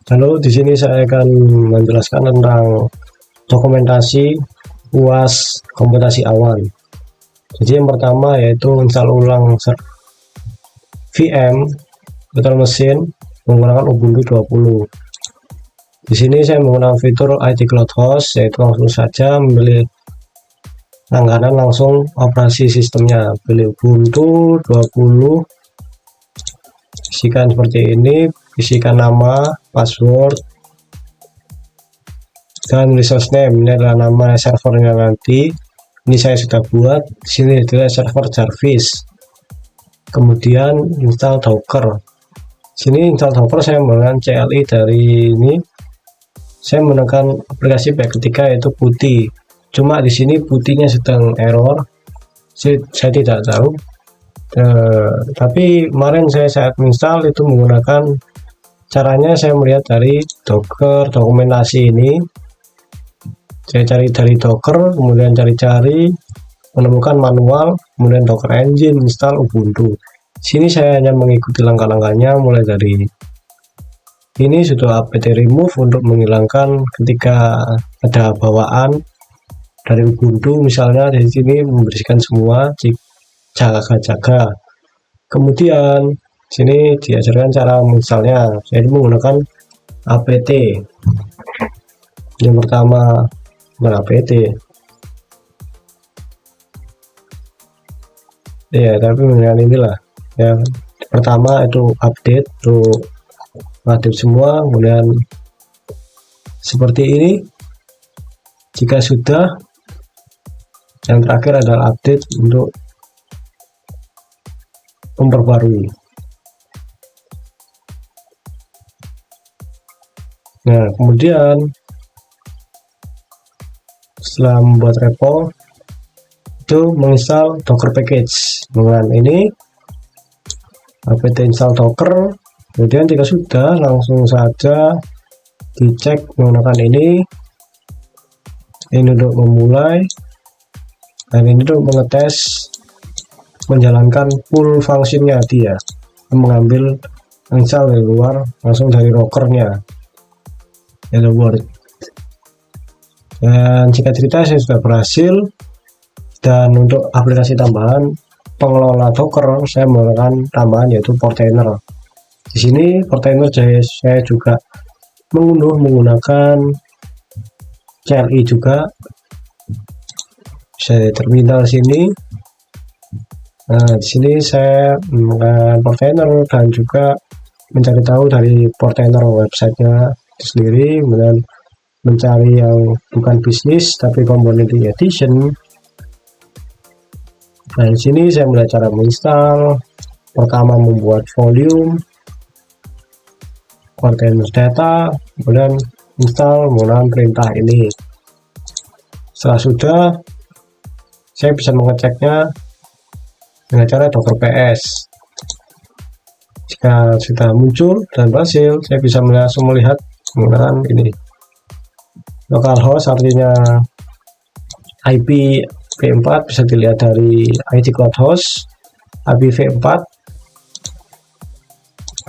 Halo, di sini saya akan menjelaskan tentang dokumentasi UAS komputasi awan. Jadi yang pertama yaitu install ulang VM virtual machine menggunakan Ubuntu 20. Di sini saya menggunakan fitur IT Cloud Host, yaitu langsung saja memilih langganan langsung operasi sistemnya. Pilih Ubuntu 20, isikan seperti ini, isikan nama, password, dan resource name. Ini adalah nama servernya nanti. Ini saya sudah buat. Di sini adalah server Jarvis. Kemudian install Docker. Sini install Docker saya menggunakan CLI dari ini. Saya menekan aplikasi baik ketika yaitu putih. Cuma di sini putihnya sedang error. Saya tidak tahu. Tapi kemarin saya saat install itu menggunakan caranya, saya melihat dari Docker dokumentasi ini. Saya cari dari Docker, kemudian cari-cari, menemukan manual, kemudian Docker Engine, install Ubuntu. Sini saya hanya mengikuti langkah-langkahnya, mulai dari ini sudah apt remove untuk menghilangkan ketika ada bawaan dari Ubuntu, misalnya di sini membersihkan semua, jaga-jaga. Kemudian sini diajarkan cara menginstalnya. Saya menggunakan apt. Yang pertama apt ya, tapi dengan inilah ya. Pertama itu update, untuk update semua, kemudian seperti ini. Jika sudah, yang terakhir adalah update untuk memperbarui. Nah, kemudian setelah membuat repo itu menginstal Docker package dengan ini apt install Docker. Kemudian jika sudah, langsung saja dicek menggunakan ini untuk memulai, dan ini untuk mengetes menjalankan full fungsinya dia, mengambil install dari luar langsung dari rockernya Hello World. Dan jika cerita saya sudah berhasil. Dan untuk aplikasi tambahan pengelola Docker, saya menggunakan tambahan yaitu Portainer. Di sini Portainer saya juga mengunduh menggunakan CLI juga. Saya terminal sini. Nah, di sini saya menggunakan Portainer dan juga mencari tahu dari Portainer websitenya itu sendiri, kemudian mencari yang bukan bisnis tapi community edition. Nah, di sini saya mulai cara menginstal. Pertama membuat volume, container data, kemudian install menggunakan perintah ini. Setelah sudah, saya bisa mengeceknya dengan cara docker ps. Jika sudah muncul dan berhasil, saya bisa langsung melihat menggunakan ini localhost, artinya IP v4 bisa dilihat dari IT Cloud Host IPv4,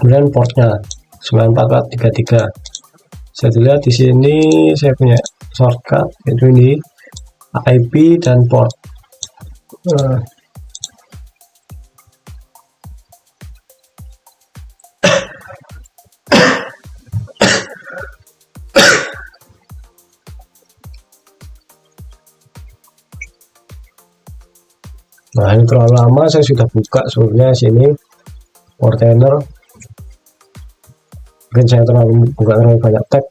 kemudian portnya 94433. Saya dilihat di sini saya punya shortcut yaitu ini IP dan port. Nah, ini terlalu lama, saya sudah buka sebenarnya sini Portainer. Mungkin saya buka terlalu banyak tab.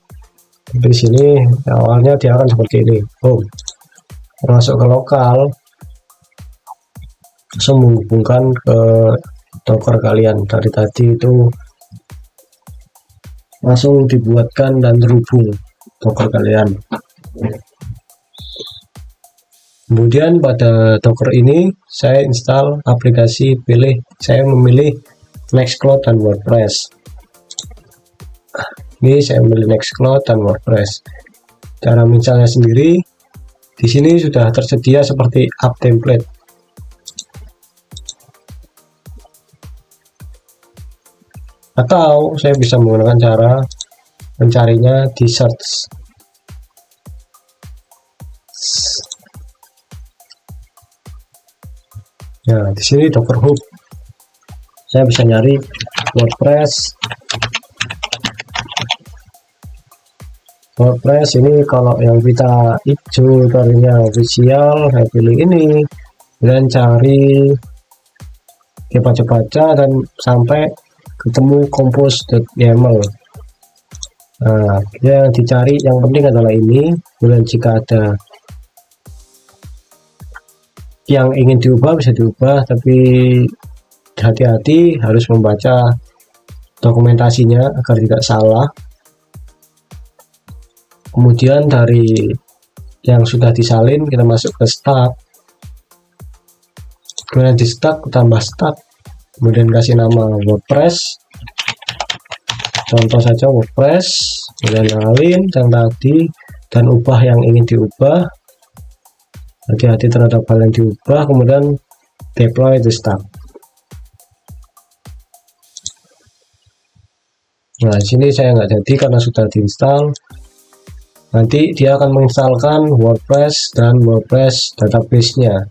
Di sini awalnya dia akan seperti ini. Masuk ke lokal, langsung menghubungkan ke Docker kalian. Dari tadi itu langsung dibuatkan dan terhubung Docker kalian. Kemudian pada Docker ini saya install aplikasi, saya memilih Nextcloud dan WordPress. Ini saya memilih Nextcloud dan WordPress. Cara menginstalnya sendiri di sini sudah tersedia seperti app template. Atau saya bisa menggunakan cara mencarinya di search. Nah, di sini Docker Hub saya bisa nyari WordPress ini. Kalau yang kita hijau tadinya official, saya pilih ini dan cari, dia baca-baca dan sampai ketemu compose.yaml. Nah, yang dicari yang penting adalah ini. Kemudian jika ada yang ingin diubah bisa diubah, tapi hati-hati harus membaca dokumentasinya agar tidak salah. Kemudian dari yang sudah disalin kita masuk ke start, kemudian di start tambah start, kemudian kasih nama WordPress, contoh saja WordPress, kemudian salin yang tadi dan ubah yang ingin diubah. Hati-hati terhadap hal yang diubah, kemudian deploy to start. Nah, di sini saya nggak jadi karena sudah diinstal. Nanti dia akan menginstalkan WordPress dan WordPress database-nya.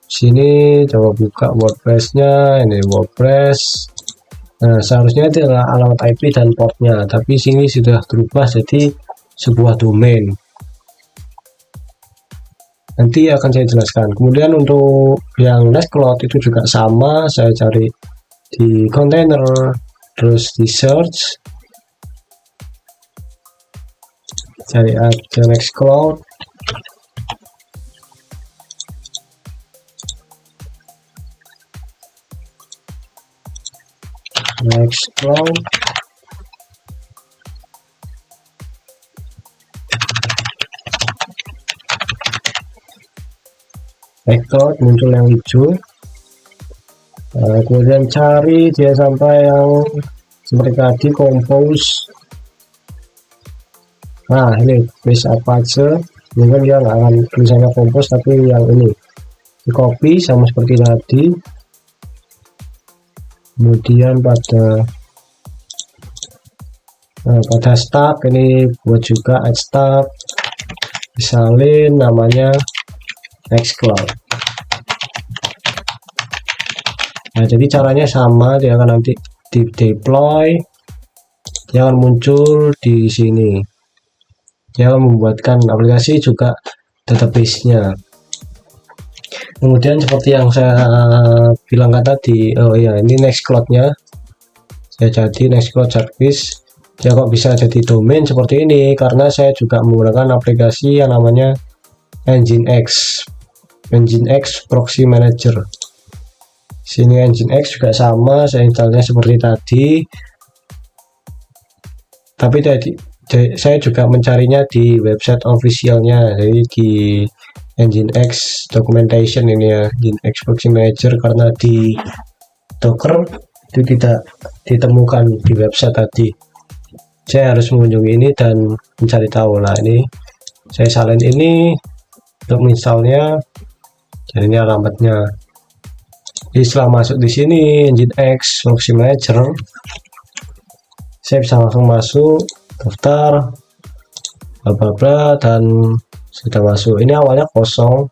Sini coba buka WordPress-nya, ini WordPress. Nah, seharusnya itu adalah alamat IP dan portnya, tapi sini sudah berubah jadi sebuah domain. Nanti akan saya jelaskan. Kemudian untuk yang Nextcloud itu juga sama, saya cari di container, terus di search, cari aja Nextcloud. Nextcloud. Nextcloud muncul yang hijau. Kemudian cari dia sampai yang seperti tadi compose. Nah, ini base apa aja, mungkin dia nggak akan tulisannya compose, tapi yang ini di copy sama seperti tadi. Kemudian pada start ini buat juga add start, disalin namanya Nextcloud. Nah, jadi caranya sama, dia akan nanti di deploy, dia akan muncul di sini. Dia akan membuatkan aplikasi juga database-nya. Kemudian seperti yang saya bilang tadi, oh ya, ini Nextcloud-nya. Saya jadi Nextcloud service. Dia kok bisa jadi domain seperti ini karena saya juga menggunakan aplikasi yang namanya Nginx Proxy Manager. Sini Nginx juga sama, saya installnya seperti tadi. Tapi tadi saya juga mencarinya di website officialnya, jadi di Nginx documentation ini ya, Nginx Proxy Manager, karena di Docker itu tidak ditemukan di website tadi. Saya harus mengunjungi ini dan mencari tahu. Nah, ini saya salin ini untuk installnya, dan ini alamatnya. Jadi setelah masuk di sini Nginx Proxy Manager, saya bisa langsung masuk daftar bla bla dan sudah masuk. Ini awalnya kosong.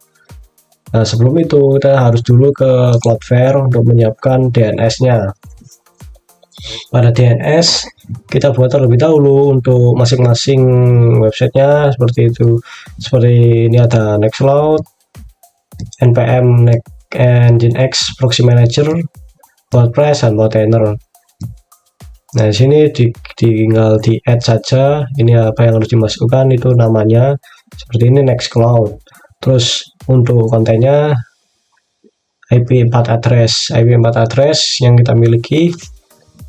Nah, sebelum itu kita harus dulu ke Cloudflare untuk menyiapkan DNS-nya. Pada DNS kita buat terlebih dahulu untuk masing-masing websitenya seperti itu. Seperti ini ada Nextcloud, npm Nginx Proxy Manager, WordPress dan container. Nah, di sini tinggal di add saja. Ini apa yang harus dimasukkan, itu namanya seperti ini Nextcloud. Terus untuk kontennya IP4 address yang kita miliki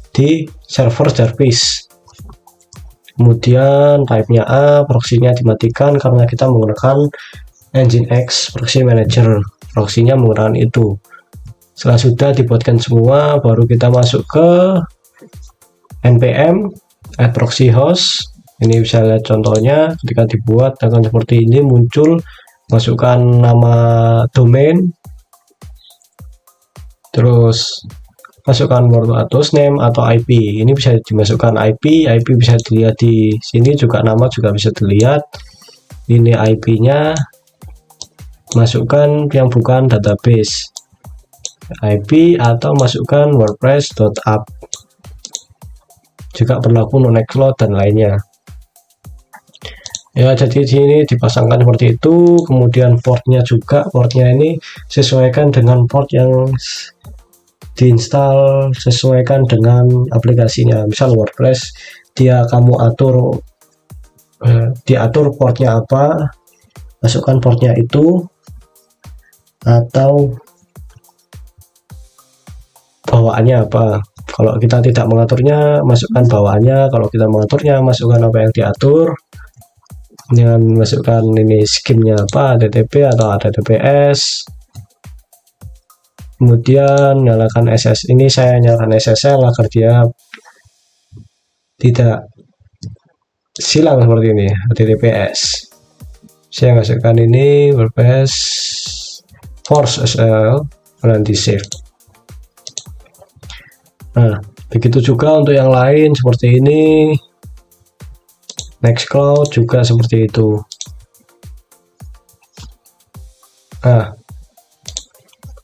di server service. Kemudian type-nya A, proxy-nya dimatikan karena kita menggunakan Nginx Proxy Manager. Proxy-nya menggunakan itu. Setelah sudah dibuatkan semua, baru kita masuk ke npm add proxy host. Ini bisa lihat contohnya, ketika dibuat akan seperti ini, muncul, masukkan nama domain, terus masukkan word address name atau IP. Ini bisa dimasukkan IP bisa dilihat di sini juga, nama juga bisa dilihat. Ini IP-nya, masukkan yang bukan database IP atau masukkan wordpress.app, juga berlaku no nextcloud dan lainnya. Ya, jadi di sini dipasangkan seperti itu. Kemudian portnya juga, portnya ini sesuaikan dengan port yang diinstal, sesuaikan dengan aplikasinya. Misal WordPress, dia kamu atur diatur portnya apa, masukkan portnya itu, atau bawaannya apa. Kalau kita tidak mengaturnya, masukkan bawaannya. Kalau kita mengaturnya, masukkan apa yang diatur. Dengan masukkan ini skimnya apa, HTTP atau HTTPS. Kemudian nyalakan SS. Ini saya nyalakan SSL agar dia tidak silang seperti ini, HTTPS. Saya masukkan ini WordPress force SL, nanti save. Nah, begitu juga untuk yang lain seperti ini. Nextcloud juga seperti itu. Nah,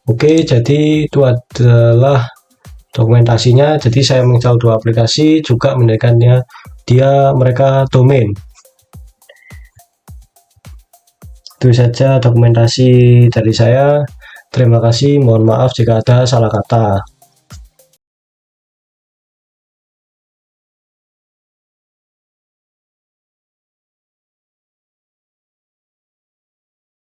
oke, jadi itu adalah dokumentasinya. Jadi saya menginstal dua aplikasi, juga mendirikannya mereka domain. Itu saja dokumentasi dari saya. Terima kasih, mohon maaf jika ada salah kata.